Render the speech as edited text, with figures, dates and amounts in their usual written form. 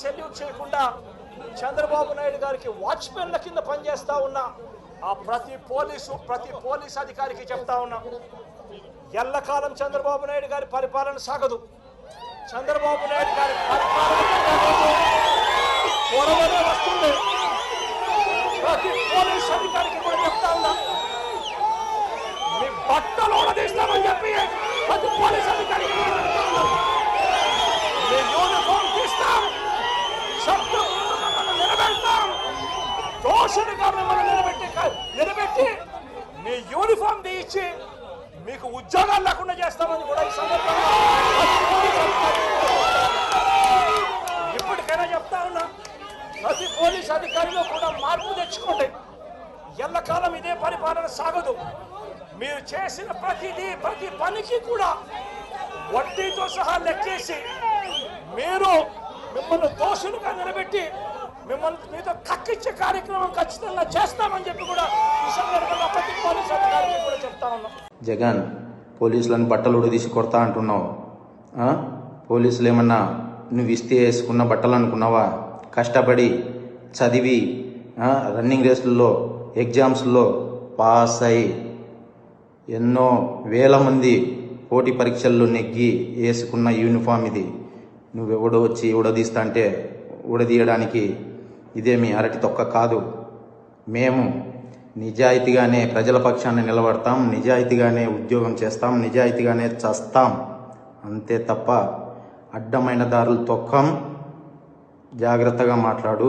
Salute చేయకుండా చంద్రబాబు నాయుడు గారికి వాచ్మెన్ల కింద పనిచేస్తా ఉన్నా ఆ ప్రతి పోలీస్ అధికారికి చెప్తా ఉన్నా, ఎల్లకాలం చంద్రబాబు నాయుడు గారి పరిపాలన సాగదు. చంద్రబాబు నాయుడు గారి పరిపాలన త్వరలోనే వస్తుంది. ప్రతి పోలీస్ అధికారికి కూడా చెప్తా ఉన్నా, మీ బట్టలు ఓడదీస్తామని చెప్పి ప్రతి పోలీస్ అధికారికి మీ యూనిఫామ్ తీస్తాం, చట్టం నిలబెడతాం, దోషులుగా మిమ్మల్ని నిలబెట్టి మీ యూనిఫామ్ తీయించి మీకు ఉద్యోగాలు లేకుండా చేస్తామని కూడా ఈ సందర్భంగా ఇప్పటికైనా చెప్తా ఉన్నా, ప్రతి పోలీస్ అధికారిలో కూడా మార్పు తెచ్చుకోండి. ఎల్లకాలం ఇదే పరిపాలన సాగదు. మీరు చేసిన ప్రతి పనికి కూడా వడ్డీతో సహా లెక్కేసి మిమ్మల్ని దోషులుగా నిలబెట్టి మీతో కక్కిచ్చే కార్యక్రమం ఖచ్చితంగా చేస్తామని చెప్పి కూడా ఈ సందర్భంగా ప్రతి పోలీస్ అధికారికి కూడా చెప్తా ఉన్నాం. జగన్, పోలీసులను బట్టలు ఉడదీసి కొడతా అంటున్నావు. పోలీసులు ఏమన్నా నువ్వు ఇస్తే వేసుకున్న బట్టలు అనుకున్నావా? కష్టపడి చదివి రన్నింగ్ రేసుల్లో ఎగ్జామ్స్లో పాస్ అయి ఎన్నో వేల మంది పోటీ పరీక్షల్లో నెగ్గి వేసుకున్న యూనిఫామ్ ఇది. నువ్వెవడో వచ్చి ఉడదీస్తా అంటే ఉడదీయడానికి ఇదేమి అరటి తొక్క కాదు. మేము నిజాయితీగానే ప్రజల పక్షాన్ని నిలబడతాం, నిజాయితీగానే ఉద్యోగం చేస్తాం, నిజాయితీగానే చస్తాం. అంతే తప్ప అడ్డమైన దారులు తొక్కం. జాగ్రత్తగా మాట్లాడు.